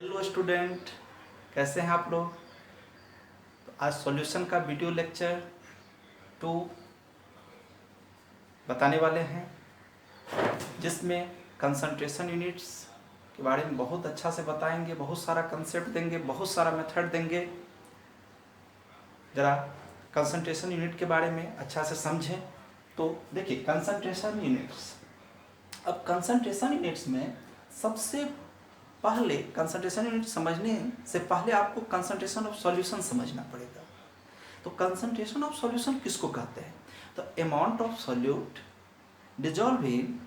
Hello student, कैसे हैं आप लोग। तो आज सॉल्यूशन का वीडियो लेक्चर 2 बताने वाले हैं, जिसमें कंसंट्रेशन यूनिट्स के बारे में बहुत अच्छा से बताएंगे, बहुत सारा कंसेप्ट देंगे, बहुत सारा मेथड देंगे। ज़रा कंसंट्रेशन यूनिट के बारे में अच्छा से समझें। तो देखिए कंसंट्रेशन यूनिट्स, अब कंसंट्रेशन यूनिट्स में सबसे पहले कंसंट्रेशन यूनिट समझने से पहले आपको कंसंट्रेशन ऑफ सॉल्यूशन समझना पड़ेगा। तो कंसंट्रेशन ऑफ सॉल्यूशन किसको कहते हैं? तो amount of solute dissolve in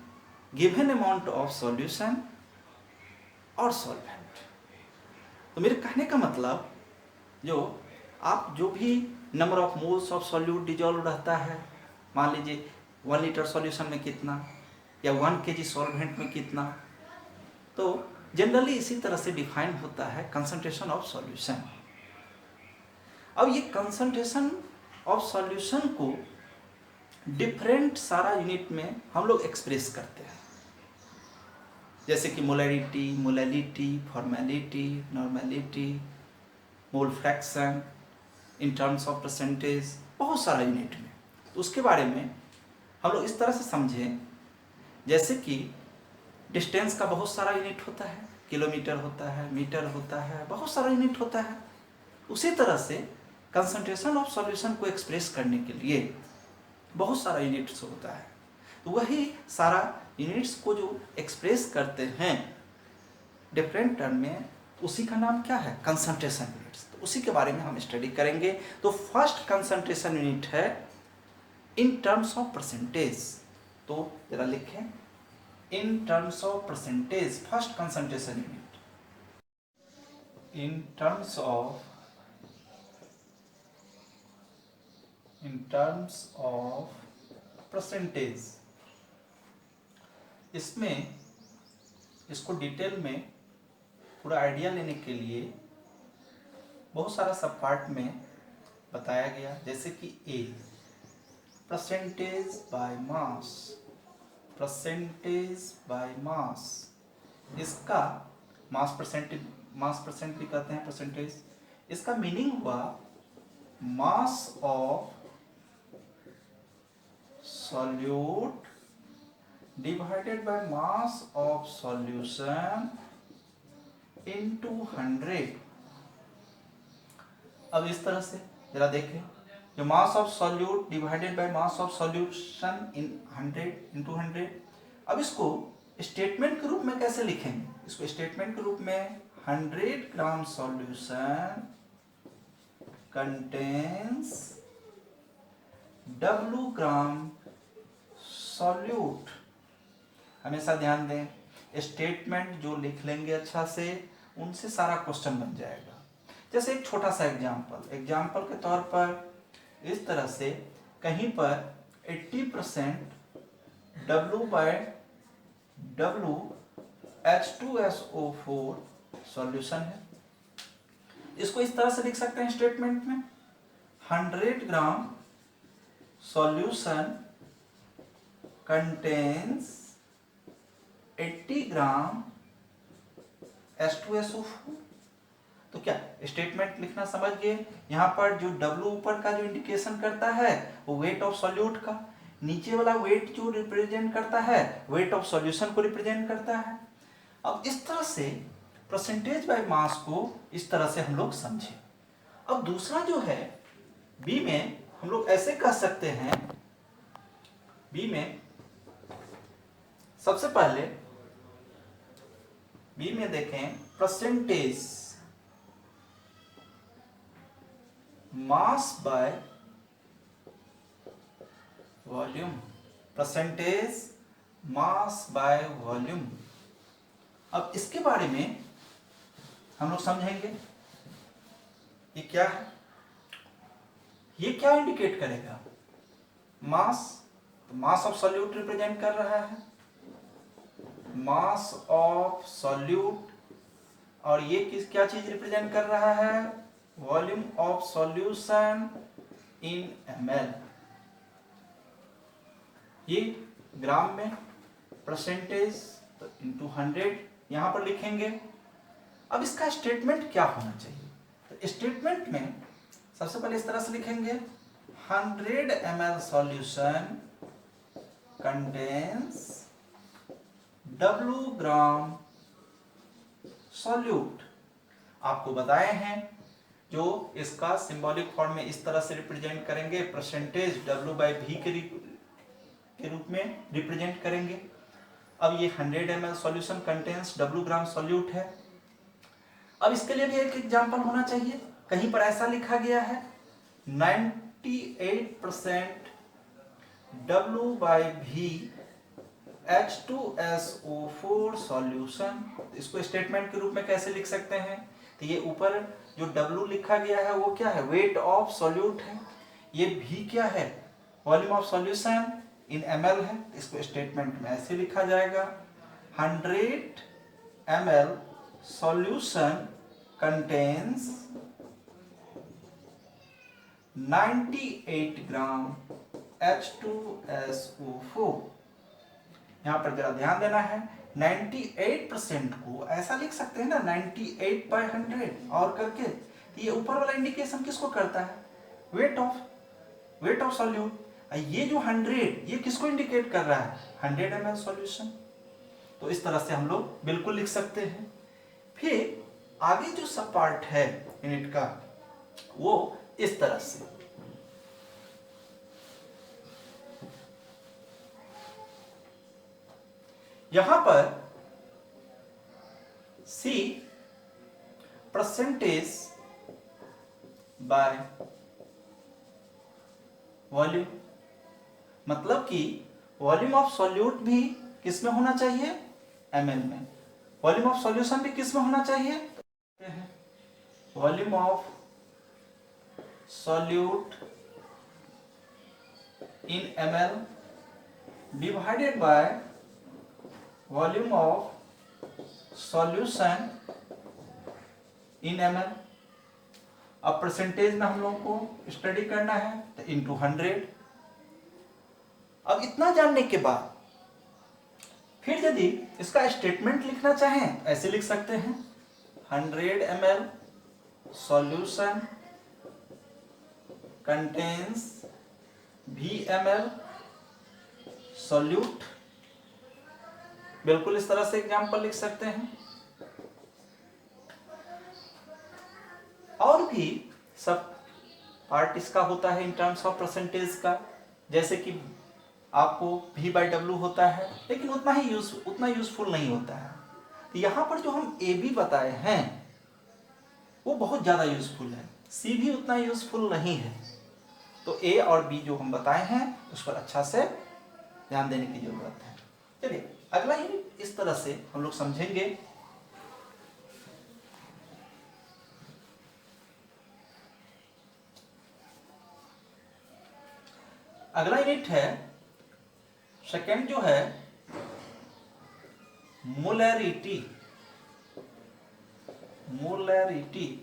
given amount of solution और सॉल्वेंट। तो मेरे कहने का मतलब, जो भी number of moles of solute dissolve रहता है, मान लीजिए 1 लीटर सॉल्यूशन में कितना या 1 kg सॉल्वेंट में कितना, तो जनरली इसी तरह से डिफाइन होता है कंसंट्रेशन ऑफ सॉल्यूशन। अब ये कंसंट्रेशन ऑफ सॉल्यूशन को डिफरेंट सारा यूनिट में हम लोग एक्सप्रेस करते हैं, जैसे कि molarity, molality, formality, normality, mole fraction, in terms of percentage, बहुत सारा यूनिट में। तो उसके बारे में हम लोग इस तरह से समझें, जैसे कि डिस्टेंस का बहुत सारा यूनिट होता है, किलोमीटर होता है, मीटर होता है, बहुत सारा यूनिट होता है। उसी तरह से कंसंट्रेशन ऑफ सॉल्यूशन को एक्सप्रेस करने के लिए बहुत सारा यूनिट्स होता है। तो वही सारा यूनिट्स को जो एक्सप्रेस करते हैं डिफरेंट टर्म में, उसी का नाम क्या है? Concentration units. तो उसी के बारे में हम स्टडी करेंगे। तो फर्स्ट कंसंट्रेशन यूनिट है इन टर्म्स ऑफ परसेंटेज। तो जरा लिखें, in terms of percentage first concentration unit, in terms of percentage. इसमें इसको डिटेल में पूरा आइडिया लेने के लिए बहुत सारा सब पार्ट में बताया गया, जैसे कि a percentage by mass, percentage by mass. इसका मास परसेंट भी कहते हैं परसेंटेज। इसका मीनिंग हुआ मास of solute divided by mass of solution into 100। अब इस तरह से जरा देखें, जो मास of solute divided by mass of solution in 100 into 100। अब इसको स्टेटमेंट के रूप में कैसे लिखेंगे? इसको स्टेटमेंट के रूप में 100 ग्राम सॉल्यूशन कंटेन्स W ग्राम सॉल्यूट। हमेशा ध्यान दें, स्टेटमेंट जो लिख लेंगे अच्छा से, उनसे सारा क्वेश्चन बन जाएगा। जैसे एक छोटा सा एग्जाम्पल के तौर पर इस तरह से कहीं पर 80% W bye W H2SO4 solution है। इसको इस तरह से लिख सकते हैं स्टेटमेंट में, 100 ग्राम सॉल्यूशन कंटेन्स 80 ग्राम H2SO4। तो क्या स्टेटमेंट लिखना समझ गए? यहाँ पर जो W ऊपर का जो इंडिकेशन करता है वो वेट ऑफ सॉल्यूट का, नीचे वाला वेट जो रिप्रेजेंट करता है वेट ऑफ सॉल्यूशन को रिप्रेजेंट करता है। अब इस तरह से परसेंटेज बाय मास को इस तरह से हम लोग समझे। अब दूसरा जो है बी में, हम लोग ऐसे कह सकते हैं, बी में सबसे पहले बी में देखें percentage mass by volume, percentage mass by volume. अब इसके बारे में हम लोग समझेंगे ये क्या है, ये क्या इंडिकेट करेगा? मास, तो मास ऑफ सॉल्यूट रिप्रेजेंट कर रहा है, मास ऑफ सॉल्यूट। और ये क्या चीज रिप्रेजेंट कर रहा है? Volume of solution in ml। ये ग्राम में, परसेंटेज तो इनटू 100 यहां पर लिखेंगे। अब इसका स्टेटमेंट क्या होना चाहिए? तो स्टेटमेंट में सबसे पहले इस तरह से लिखेंगे 100 ml सॉल्यूशन कंटेन्स W ग्राम सॉल्यूट। आपको बताए हैं जो इसका सिंबॉलिक फॉर्म में इस तरह से रिप्रेजेंट करेंगे, परसेंटेज W/V के रूप में रिप्रेजेंट करेंगे। अब ये 100 ml सॉल्यूशन कंटेन्स W ग्राम सॉल्यूट है। अब इसके लिए भी एक एग्जांपल होना चाहिए। कहीं पर ऐसा लिखा गया है 98% W/V H2SO4 सॉल्यूशन। इसको स्टेटमेंट के रूप में कैसे लिख सकते हैं? तो ये ऊपर जो W लिखा गया है वो क्या है? वेट ऑफ सॉल्यूट है। ये V क्या है? Volume of solution in ml है। इसको स्टेटमेंट में ऐसे लिखा जाएगा 100 ml सॉल्यूशन कंटेन्स 98 ग्राम H2SO4। यहाँ पर जरा ध्यान देना है, 98% को ऐसा लिख सकते हैं ना 98/100 और करके। तो ये ऊपर वाला इंडिकेशन किसको करता है? Weight of solute. ये जो 100 ये किसको इंडिकेट कर रहा है? 100 ml सॉल्यूशन। तो इस तरह से हम लोग बिल्कुल लिख सकते हैं। फिर आगे जो सब पार्ट है यूनिट का वो इस तरह से, यहां पर C परसेंटेज बाय वॉल्यूम, मतलब कि वॉल्यूम ऑफ सॉल्यूट भी किस में होना चाहिए? ml में। वॉल्यूम ऑफ सॉल्यूशन भी किस में होना चाहिए? Volume of solute in ml divided by volume of solution in ml। अब परसेंटेज में हम लोग को स्टडी करना है तो इंटू 100। अब इतना जानने के बाद फिर यदि इसका स्टेटमेंट लिखना चाहें ऐसे लिख सकते हैं 100 ml solution contains V ml solute. बिल्कुल इस तरह से एग्जांपल लिख सकते हैं। और भी सब पार्ट इसका होता है इन टर्म्स ऑफ परसेंटेज का, जैसे कि आपको V/W होता है, लेकिन उतना यूजफुल नहीं होता है। तो यहाँ पर जो हम AB बताए हैं वो बहुत ज़्यादा यूजफुल है, C भी उतना यूजफुल नहीं है। तो A और B जो हम बताए हैं उस पर अच्छा से ध्यान देने की जरूरत है। चलिए अगला यूनिट इस तरह से हम लोग समझेंगे। अगला यूनिट है सेकंड जो है मोलैरिटी।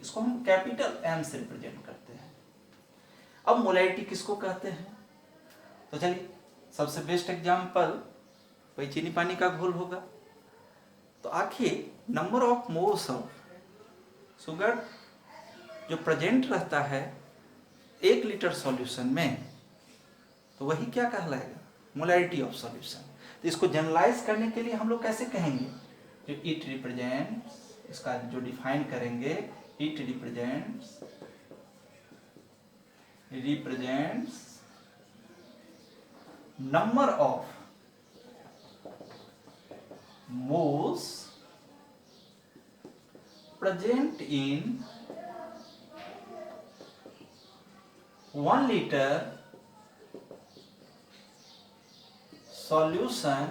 इसको हम कैपिटल M से रिप्रेजेंट करते हैं। अब मोलैरिटी किसको कहते हैं? तो चलिए सबसे बेस्ट एग्जांपल वही चीनी पानी का घोल होगा। तो आखिर number of moles of sugar जो प्रेजेंट रहता है 1 लीटर सॉल्यूशन में, तो वही क्या कहलाएगा? Molarity of solution. तो इसको जनरलाइज करने के लिए हम लोग कैसे कहेंगे? जो इट रिप्रेजेंट्स, इसका जो डिफाइन करेंगे, it represents number of moles present in 1 liter solution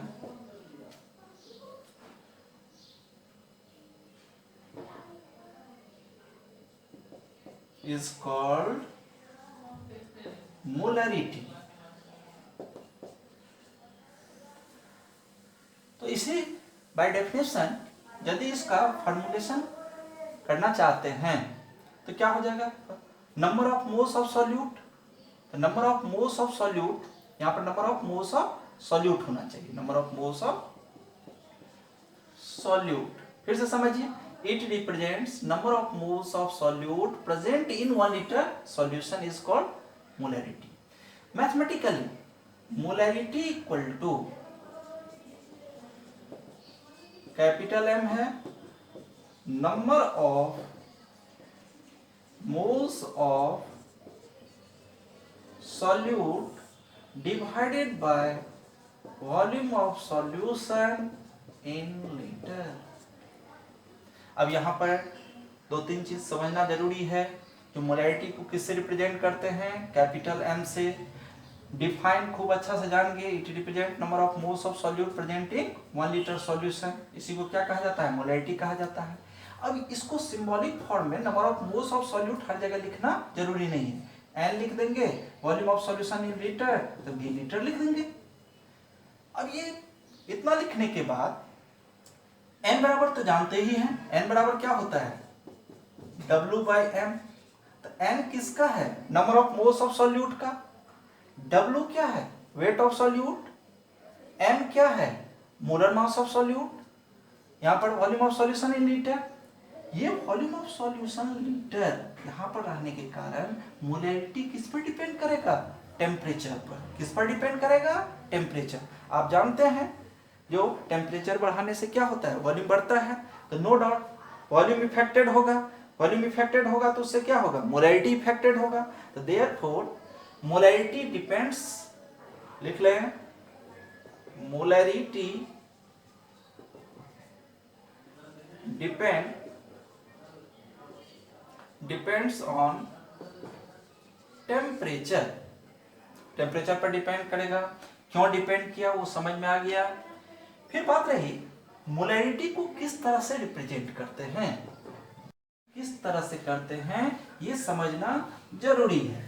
is called molarity। तो इसे बाय डेफिनेशन यदि इसका फॉर्मुलेशन करना चाहते हैं तो क्या हो जाएगा? Number of moles of solute. तो number of moles of solute, यहाँ पर number of moles of solute होना चाहिए, number of moles of solute. फिर से समझिए, it represents number of moles of solute present in 1 liter solution is called molarity. Mathematically, molarity equal to capital M है number of moles of solute divided by volume of solution in liter. अब यहाँ पर दो तीन चीज समझना जरूरी है कि मोलैरिटी को किससे रिप्रेजेंट करते हैं, कैपिटल M से। डिफाइन खूब अच्छा से जान गए, it represent number of moles of solute present in 1 litre solution. इसी को क्या कहा जाता है, मोलैरिटी कहा जाता है। अब इसको सिंबॉलिक फॉर्म में number of moles of solute हर जगह लिखना जरूरी नहीं है। एन लिख देंगे, volume of solution in litre तो वी लीटर लिख देंगे। अब ये इतना लिखने के बाद n बराबर तो जानते ही हैं, n बराबर क्या होता है, W/m। तो n किसका है, number of moles of solute का। W क्या है, वेट ऑफ सॉल्यूट। m क्या है, मोलर मास ऑफ सॉल्यूट। यहाँ पर volume of solution in litre. ये वॉल्यूम ऑफ सॉल्यूशन लीटर यहाँ पर रहने के कारण मोलैरिटी किस पर डिपेंड करेगा, टेम्परेचर पर। किस पर डिपेंड करेगा, टेम्परेचर। आप जानते हैं जो टेम्परेचर बढ़ाने से क्या होता है, वॉल्यूम बढ़ता है। तो नो डाउट वॉल्यूम इफेक्टेड होगा, वॉल्यूम इफेक्टेड होगा तो उससे क्या होगा, मोलैरिटी इफेक्टेड होगा। तो देयरफॉर मोलैरिटी डिपेंड्स, लिख लें, molarity depends on temperature. Temperature पर डिपेंड करेगा। क्यों डिपेंड किया वो समझ में आ गया। फिर बात रही मोलैरिटी को किस तरह से रिप्रेजेंट करते हैं, किस तरह से करते हैं ये समझना जरूरी है।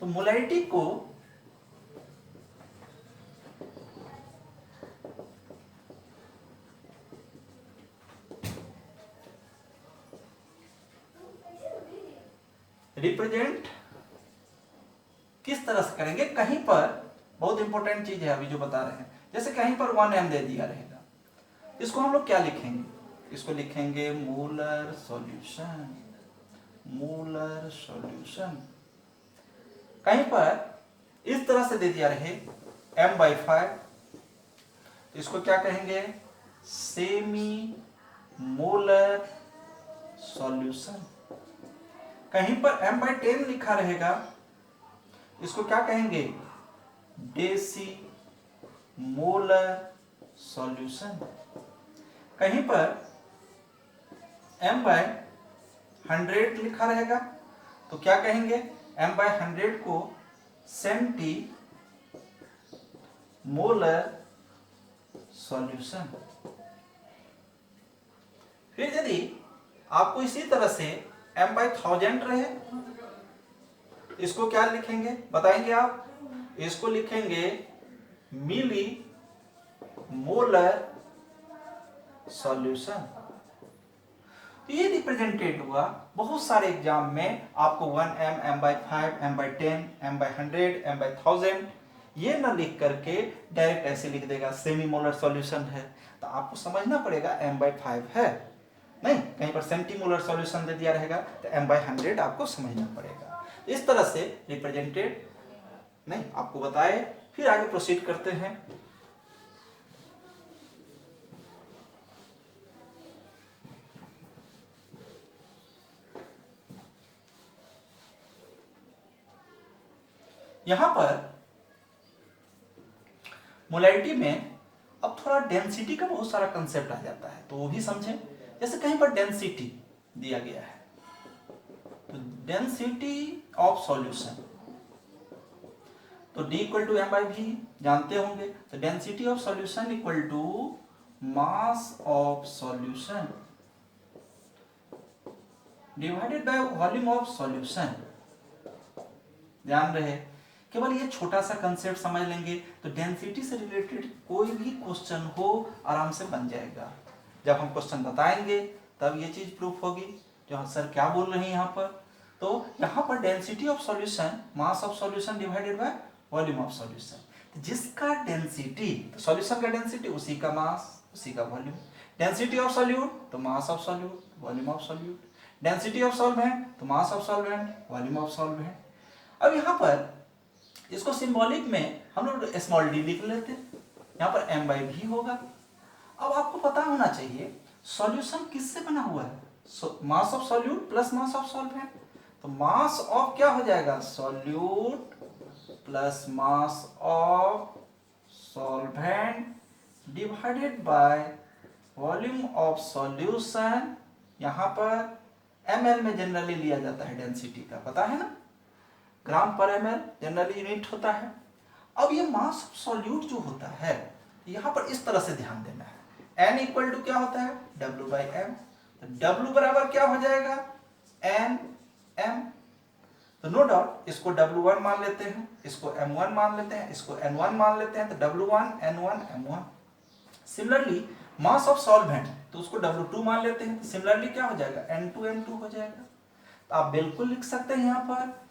तो मोलैरिटी को रिप्रेजेंट किस तरह से करेंगे, कहीं पर बहुत इंपॉर्टेंट चीज है अभी जो बता रहे हैं। जैसे कहीं पर 1m दे दिया रहेगा, इसको हम लोग क्या लिखेंगे, इसको लिखेंगे मोलर सॉल्यूशन। मोलर सॉल्यूशन कहीं पर इस तरह से दे दिया रहे m/5, इसको क्या कहेंगे, सेमी मोलर सॉल्यूशन। कहीं पर m/10 लिखा रहेगा, इसको क्या कहेंगे, डेसी मोलर सॉल्यूशन। कहीं पर m/100 लिखा रहेगा तो क्या कहेंगे, m/100 को सेंटी मोलर सॉल्यूशन। फिर यदि आपको इसी तरह से m/1000 रहे, इसको क्या लिखेंगे बताएंगे आप, इसको लिखेंगे मिली मोलर सॉल्यूशन। ये रिप्रेजेंटेड हुआ बहुत सारे एग्जाम में आपको 1m, m/5, m/10, m/100, m/1000 ये ना लिख करके डायरेक्ट ऐसे लिख देगा सेमी मोलर सॉल्यूशन है। तो आपको समझना पड़ेगा m/5 है, नहीं कहीं पर सेंटीमोलर सॉल्यूशन दे दिया रहेगा तो m/100 आपको समझना पड़ेगा। इस तरह से रिप्रेजेंटेड नहीं आपको बताए। फिर आगे प्रोसीड करते हैं। यहां पर मोलैरिटी में अब थोड़ा डेंसिटी का बहुत सारा कंसेप्ट आ जाता है, तो वो भी समझें। जैसे कहीं पर डेंसिटी दिया गया है, तो डेंसिटी ऑफ सॉल्यूशन, तो D इक्वल टू m/v जानते होंगे। तो density of solution equal to mass of solution divided by volume of solution. ध्यान रहे, केवल ये छोटा सा कंसेप्ट समझ लेंगे तो डेंसिटी से रिलेटेड कोई भी क्वेश्चन हो आराम से बन जाएगा। जब हम क्वेश्चन बताएंगे तब ये चीज प्रूफ होगी जो सर क्या बोल रहे हैं यहाँ पर। तो यहाँ पर density of solution mass of solution divided by volume of solution. जिसका डेंसिटी, तो सॉल्यूशन का डेंसिटी उसी का मास उसी का वॉल्यूम, डेंसिटी ऑफ सॉल्यूट तो mass of solute volume of solute, density of solvent तो mass of solvent volume of solvent. अब यहाँ पर इसको सिंबॉलिक में हम लोग स्मॉल डी लिख लेते हैं, यहाँ पर m/v होगा। अब आपको पता होना चाहिए सॉल्यूशन किससे बना हुआ है, मास of solute plus mass of solvent, तो मास ऑफ क्या हो जाएगा solute plus mass of solvent divided by volume of solution. यहाँ पर ml में जनरली लिया जाता है डेंसिटी का, पता है ना, ग्राम पर ml जनरली यूनिट होता है। अब ये मास ऑफ सॉल्यूट जो होता है यहाँ पर इस तरह से ध्यान देना है, n इक्वल टू क्या होता है W/m, तो W बराबर क्या हो जाएगा N/m, तो नो डाउट इसको W1 मान लेते हैं, इसको M1 मान लेते हैं, इसको N1 मान लेते हैं, तो W1 N1 M1। Similarly mass of solvent तो उसको W2 मान लेते हैं, तो सिमिलरली क्या हो जाएगा N2 M2 हो जाएगा। तो आप बिल्कुल लिख सकते हैं यहाँ पर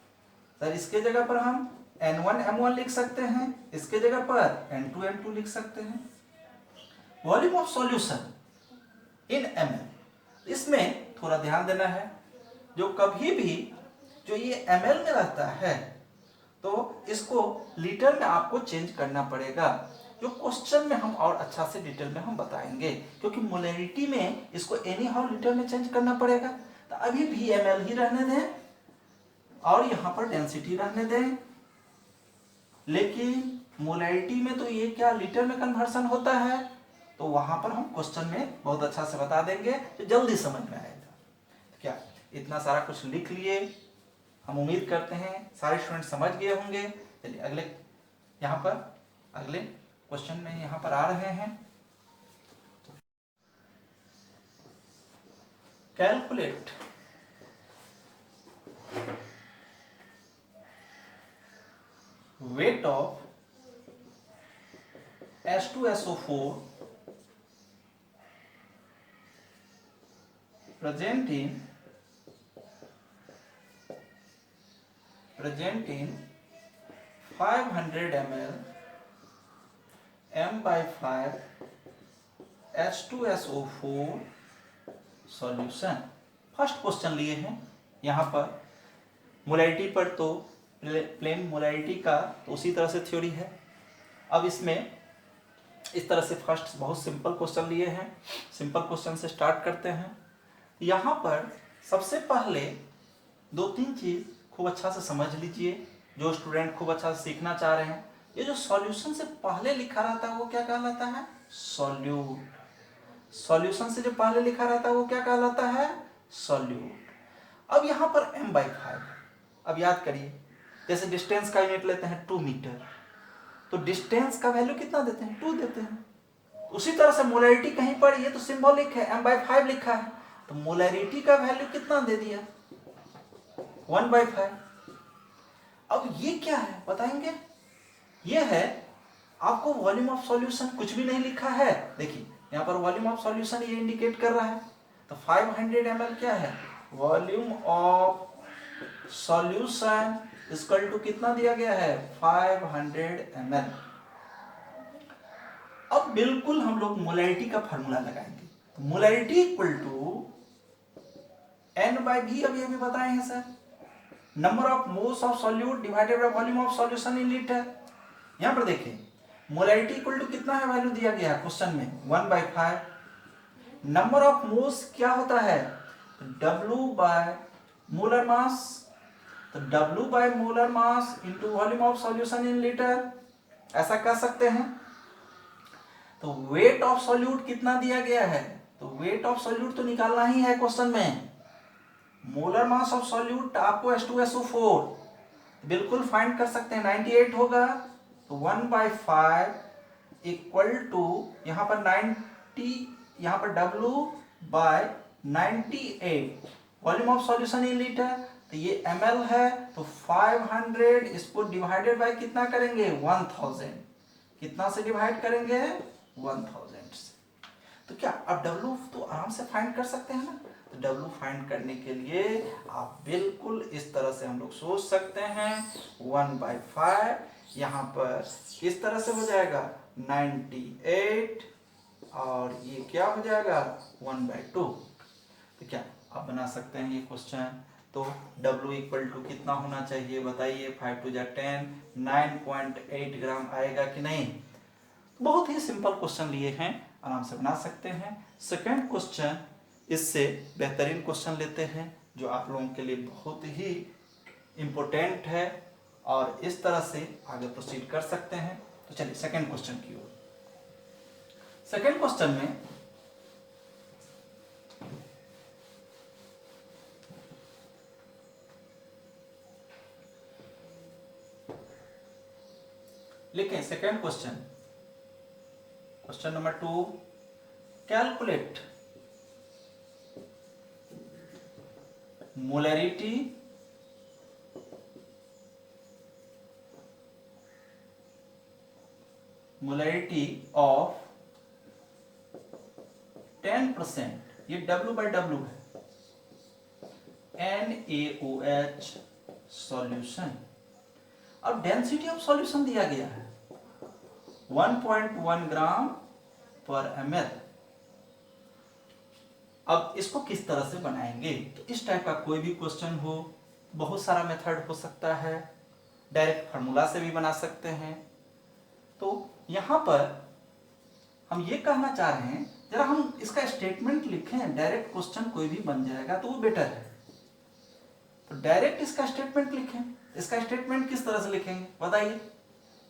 सर, इसके जगह पर हम N1 M1 लिख सकते हैं, इसके जगह पर N2 M2 लिख सकते हैं। Volume of solution in ml, इसमें थोड़ा ध्यान देना है, जो कभी भी जो ये ml में रहता है तो इसको लीटर में आपको चेंज करना पड़ेगा, जो क्वेश्चन में हम और अच्छा से डिटेल में हम बताएंगे, क्योंकि मोलैरिटी में इसको एनी हाउ लीटर में चेंज करना पड़ेगा। तो अभी भी ml ही रहने दें और यहाँ पर डेंसिटी रहने दें, लेकिन मोलैरिटी में तो ये क्या लीटर में कन्वर्सन होता है, तो वहां पर हम क्वेश्चन में बहुत अच्छा से बता देंगे, तो जल्दी समझ में आएगा। तो क्या इतना सारा कुछ लिख लिए, हम उम्मीद करते हैं सारे स्टूडेंट समझ गए होंगे। चलिए अगले यहाँ पर अगले क्वेश्चन में यहाँ पर आ रहे हैं, calculate weight of H2SO4 present in 500 ml m/5 H2SO4 solution. First question लिए हैं यहाँ पर मोलैरिटी पर, तो प्लेन मोलैरिटी का तो उसी तरह से थ्योरी है। अब इसमें इस तरह से फर्स्ट बहुत सिंपल क्वेश्चन लिए हैं, सिंपल क्वेश्चन से स्टार्ट करते हैं। यहाँ पर सबसे पहले दो तीन चीज खूब अच्छा से समझ लीजिए, जो स्टूडेंट खूब अच्छा से सीखना चाह रहे हैं। ये जो सॉल्यूशन से पहले लिखा रहता है वो क्या कहलाता है सॉल्यूट। सॉल्यूशन से जो पहले लिखा रहता है वो क्या कहलाता है सॉल्यूट। अब यहाँ पर m/5, अब याद करिए, जैसे डिस्टेंस का यूनिट लेते हैं 2 मीटर, तो डिस्टेंस का वैल्यू कितना देते हैं 2 देते हैं। उसी तरह से मोलैरिटी कहीं पर, ये तो सिंबॉलिक है m/5 लिखा है, तो मोलैरिटी का वैल्यू कितना दे दिया 1/5। अब ये क्या है बताएंगे, ये है आपको वॉल्यूम ऑफ सॉल्यूशन, कुछ भी नहीं लिखा है, देखिए यहाँ पर वॉल्यूम ऑफ सॉल्यूशन ये इंडिकेट कर रहा है, तो 500 ml क्या है volume of solution equal to कितना दिया गया है 500 ml। अब बिल्कुल हम लोग मोलैरिटी का फार्मूला लगाएंगे, तो मोलैरिटी इक्वल टू n/v, अब ये भी बताए हैं sir, number of moles of solute divided by volume of solution in litre. यहां पर देखिए मोलैरिटी इक्वल टू कितना है वैल्यू दिया गया है क्वेश्चन में 1/5। नंबर ऑफ मोल्स क्या होता है W बाय मोलर मास, तो W by molar mass into volume of solution in litre, ऐसा कह सकते हैं। तो वेट ऑफ सॉल्यूट कितना दिया गया है, तो वेट ऑफ सॉल्यूट तो निकालना ही है क्वेश्चन में। मोलर मास ऑफ सॉल्यूट आपको H2SO4 बिल्कुल फाइंड कर सकते हैं 98 होगा, तो 1/5 इक्वल टू यहाँ पर 90, यहाँ पर W by 98 volume of solution in litre, तो ये ml है, तो 500 इसको डिवाइडेड बाय कितना करेंगे 1000, कितना से डिवाइड करेंगे 1000 से। तो क्या अब W तो आराम से फाइंड कर सकते हैं ना, तो W फाइंड करने के लिए आप बिल्कुल इस तरह से हम लोग सोच सकते हैं 1/5 यहाँ पर किस तरह से हो जाएगा 98 और ये क्या हो जाएगा 1/2। तो क्या आप बना सकते हैं ये क्वेश्चन। तो W इक्वल टू कितना होना चाहिए बताइए, 5 2 10 9.8 ग्राम आएगा कि नहीं। बहुत ही सिंपल क्वेश्चन लिए हैं, आराम से बना सकते हैं। सेकंड क्वेश्चन इससे बेहतरीन क्वेश्चन लेते हैं जो आप लोगों के लिए बहुत ही इम्पोर्टेंट है और इस तरह से आगे प्रोसीड कर सकते हैं। तो चलिए सेकंड क्वेश्चन की ओर। सेकंड क्वेश्चन में लिखें second question, question number 2, calculate molarity of 10%, ये W/W है, NaOH सॉल्यूशन। अब डेंसिटी ऑफ सॉल्यूशन दिया गया है 1.1 ग्राम पर ml। अब इसको किस तरह से बनाएंगे, तो इस टाइप का कोई भी क्वेश्चन हो, बहुत सारा मेथड हो सकता है, डायरेक्ट फार्मूला से भी बना सकते हैं। तो यहां पर हम ये कहना चाह रहे हैं, जरा हम इसका स्टेटमेंट लिखें, डायरेक्ट क्वेश्चन कोई भी बन जाएगा तो वो बेटर है। तो डायरेक्ट इसका स्टेटमेंट लिखें। इसका स्टेटमेंट किस तरह से लिखेंगे बताइए,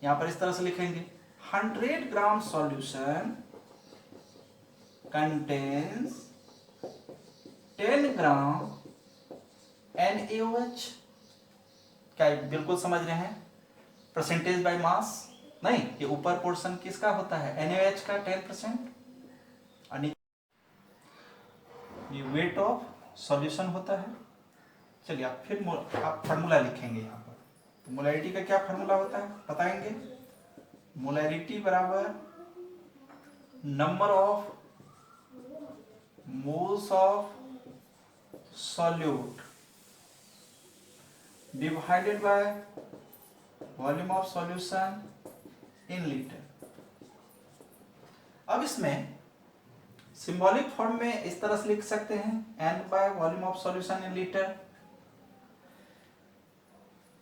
यहां पर इस तरह से लिखेंगे 100 ग्राम सॉल्यूशन कंटेन्स 10 ग्राम NaOH। क्या बिल्कुल समझ रहे हैं, परसेंटेज बाय मास नहीं, ये ऊपर पोर्शन किसका होता है NaOH का 10% और ये वेट ऑफ सॉल्यूशन होता है। चलिए आप फिर आप फार्मूला लिखेंगे यहाँ पर। तो मोलैरिटी का क्या फार्मूला होता है बताएंगे, मोलैरिटी बराबर number of moles of solute divided by volume of solution in litre. अब इसमें सिंबॉलिक फॉर्म में इस तरह से लिख सकते हैं N bye volume of solution in litre.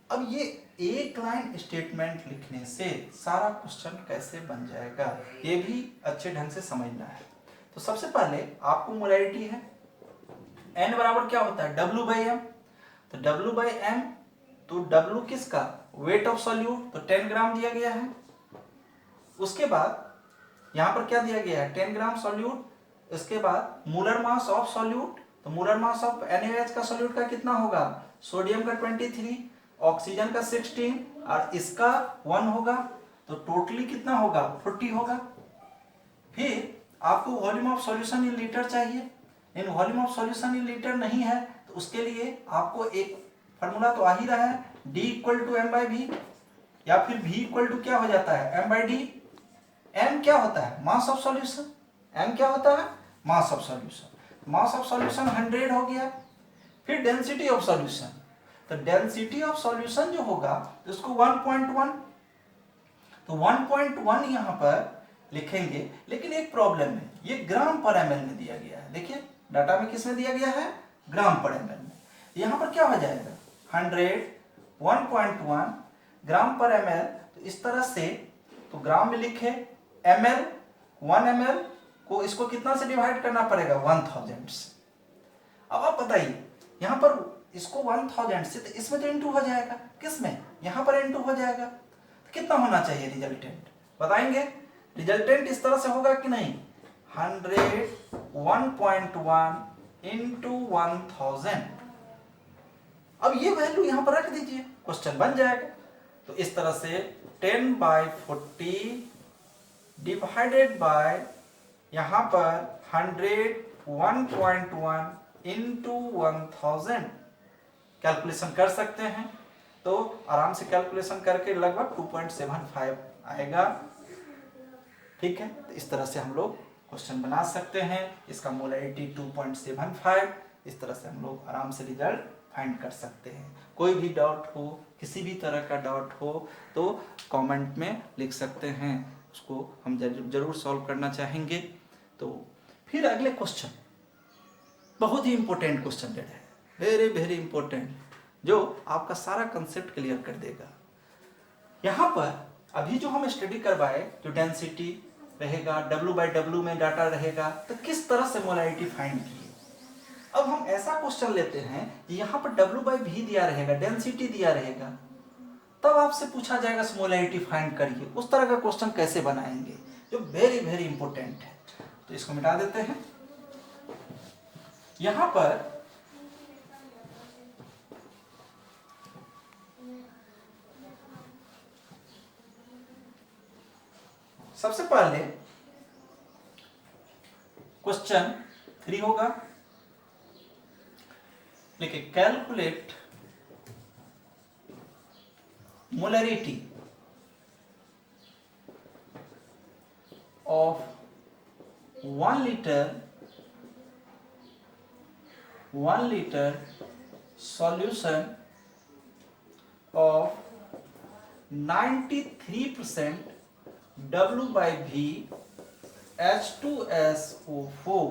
अब ये एक लाइन स्टेटमेंट लिखने से सारा क्वेश्चन कैसे बन जाएगा ये भी अच्छे ढंग से समझना है। तो सबसे पहले आपको मोलैरिटी है N बराबर क्या होता है W/M। तो W/M, तो W किसका वेट ऑफ सॉल्यूट, तो 10 ग्राम दिया गया है। उसके बाद यहां पर क्या दिया गया है 10 ग्राम सॉल्यूट। इसके बाद मोलर मास ऑफ सॉल्यूट, तो मोलर मास ऑफ NaOH का सॉल्यूट का कितना होगा, सोडियम का 23, ऑक्सीजन का 16 और इसका 1 होगा, तो टोटली कितना होगा 40 होगा। फिर आपको volume of solution in litre चाहिए, इन volume of solution in litre नहीं है तो उसके लिए आपको एक फार्मूला तो आ ही रहा है D = M/V, या फिर V = क्या हो जाता है M/D। M क्या होता है मास ऑफ सॉल्यूशन, M क्या होता है मास of solution. Mass of solution 100 हो गया। फिर डेंसिटी ऑफ सॉल्यूशन, तो डेंसिटी ऑफ सॉल्यूशन जो होगा उसको 1.1, तो 1.1 यहां पर लिखेंगे। लेकिन एक प्रॉब्लम है, ये ग्राम पर ml में दिया गया है। देखिए डाटा में किस में दिया गया है ग्राम पर ml में। यहां पर क्या हो जाएगा 100 1.1 ग्राम पर ml, तो इस तरह से तो ग्राम में लिखे ml 1 ml को इसको कितना से डिवाइड करना पड़ेगा 1000 से। अब आप बताइए यहां पर इसको 1000 से, तो इसमें तो इनटू हो जाएगा, किसमें यहां पर इनटू हो जाएगा, तो कितना होना चाहिए रिजल्टेंट बताएंगे। रिजल्टेंट इस तरह से होगा कि नहीं 100 1.1 इंटू 1000। अब ये वैल्यू यहां पर रख दीजिए, क्वेश्चन बन जाएगा। तो इस तरह से 10/40 डिवाइडेड बाय यहां पर 100 1.1 इंटू 1000 कैलकुलेशन कर सकते हैं। तो आराम से कैलकुलेशन करके लगभग 2.75 आएगा। ठीक है, तो इस तरह से हम लोग क्वेश्चन बना सकते हैं। इसका मोलैरिटी 2.75 इस तरह से हम लोग आराम से रिजल्ट फाइंड कर सकते हैं। कोई भी डाउट हो, किसी भी तरह का डाउट हो तो कमेंट में लिख सकते हैं, उसको हम जरूर सॉल्व करना चाहेंगे। तो फिर अगले क्वेश्चन, बहुत ही इंपॉर्टेंट क्वेश्चन है, वेरी वेरी इंपॉर्टेंट, जो आपका सारा कंसेप्ट क्लियर कर देगा। यहाँ पर अभी जो हम स्टडी करवाए, जो डेंसिटी रहेगा, W/W में डाटा रहेगा, तो किस तरह से मोलैरिटी फाइंड किए। अब हम ऐसा क्वेश्चन लेते हैं, यहाँ पर W/V दिया रहेगा, डेंसिटी दिया रहेगा, तब आपसे पूछा जाएगा मोलैरिटी फाइंड करिए। उस तरह का क्वेश्चन कैसे बनाएंगे, जो वेरी वेरी इंपॉर्टेंट है। तो इसको मिटा देते हैं। यहां पर सबसे पहले क्वेश्चन 3 होगा, लिखिए calculate molarity of 1 liter solution of 93% W/V H2SO4।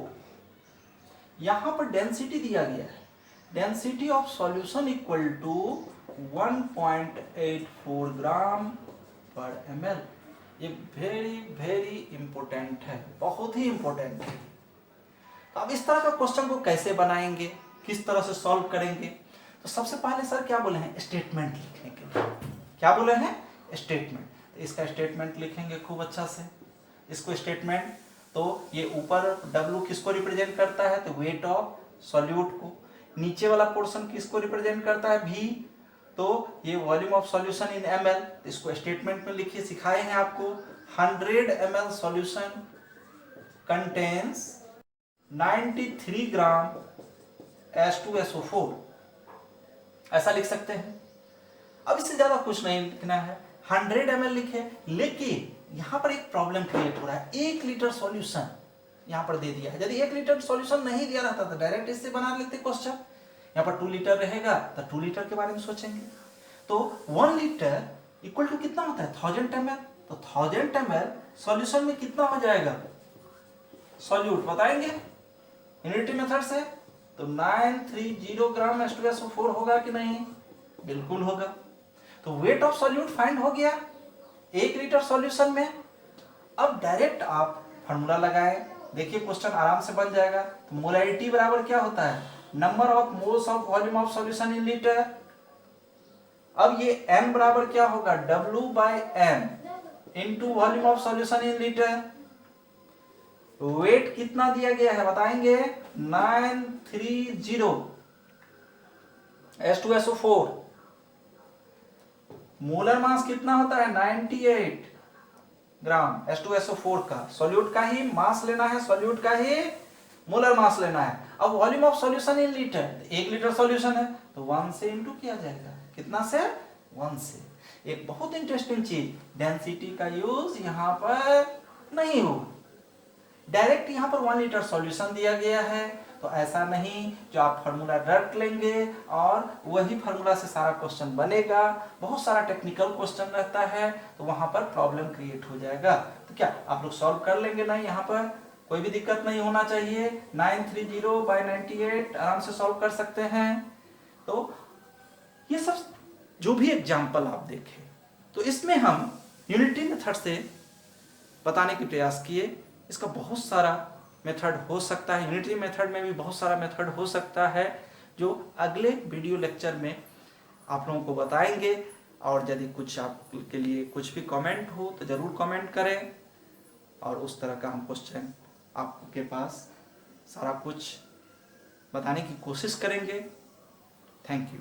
यहां पर डेंसिटी दिया गया है, density of solution equal to 1.84 gram पर ml। ये वेरी वेरी इंपॉर्टेंट है, बहुत ही इंपॉर्टेंट है। तो अब इस तरह का क्वेश्चन को कैसे बनाएंगे, किस तरह से सॉल्व करेंगे। तो सबसे पहले सर क्या बोले हैं, स्टेटमेंट लिखने के लिए। क्या बोले हैं, स्टेटमेंट। तो इसका स्टेटमेंट लिखेंगे खूब अच्छा से। इसको स्टेटमेंट, तो ये ऊपर W किसको रिप्रेजेंट करता है, तो वेट ऑफ सॉल्यूट को। नीचे वाला पोर्शन किसको रिप्रेजेंट करता है, V, तो ये volume of solution in ml। इसको स्टेटमेंट में लिखिए, सिखाए हैं आपको। 100 ml सॉल्यूशन कंटेन्स 93 ग्राम H2SO4, ऐसा लिख सकते हैं। अब इससे ज्यादा कुछ नहीं लिखना है, 100 ml लिखे। लेकिन यहां पर एक प्रॉब्लम क्रिएट हो रहा है, 1 लीटर सॉल्यूशन यहां पर दे दिया है। यदि 1 लीटर सॉल्यूशन नहीं दिया रहता तो डायरेक्ट इससे बना लेते क्वेश्चन। यहाँ पर 2 लीटर रहेगा तो 2 लीटर के बारे में सोचेंगे। तो 1 लीटर इक्वल टू कितना होता है, 1000 ml। तो 1000 ml सॉल्यूशन में कितना हो जाएगा सॉल्यूट, बताएंगे यूनिटी मेथड से। तो 930 ग्राम H2SO4 होगा कि नहीं, बिल्कुल होगा। तो वेट ऑफ सॉल्यूट फाइंड हो गया 1 लीटर सॉल्यूशन में। अब डायरेक्ट आप फॉर्मूला लगाएं, देखिए क्वेश्चन आराम से बन जाएगा। तो मोलैरिटी बराबर क्या होता है, number of moles of volume of solution in litre. अब ये m बराबर क्या होगा, W/m into volume of solution in litre. Weight कितना दिया गया है बताएंगे, 930 H2SO4। मोलर मास कितना होता है, 98 ग्राम H2SO4 का। सॉल्यूट का ही मास लेना है, सॉल्यूट का ही मोलर मास लेना है। अब volume of solution in litre, 1 litre solution है तो 1 से इंटू किया जाएगा, कितना से, 1 से। एक बहुत इंटरेस्टिंग चीज, डेंसिटी का यूज यहां पर नहीं होगा, डायरेक्ट यहाँ पर 1 लीटर सॉल्यूशन दिया गया है। तो ऐसा नहीं जो आप फार्मूला रट लेंगे और वही फार्मूला से सारा क्वेश्चन बनेगा। बहुत सारा टेक्निकल क्वेश्चन रहता है, तो वहां पर प्रॉब्लम क्रिएट हो जाएगा। तो क्या आप लोग सॉल्व कर लेंगे ना, यहाँ पर कोई भी दिक्कत नहीं होना चाहिए। 930/98 आराम से सॉल्व कर सकते हैं। तो ये सब जो भी एग्जाम्पल आप देखें, तो इसमें हम यूनिटी मेथड से बताने के प्रयास किए। इसका बहुत सारा मेथड हो सकता है, यूनिटरी मेथड में भी बहुत सारा मेथड हो सकता है, जो अगले वीडियो लेक्चर में आप लोगों को बताएंगे। और यदि कुछ आपके लिए कुछ भी कमेंट हो तो ज़रूर कमेंट करें, और उस तरह का हम क्वेश्चन आपके पास सारा कुछ बताने की कोशिश करेंगे। Thank you.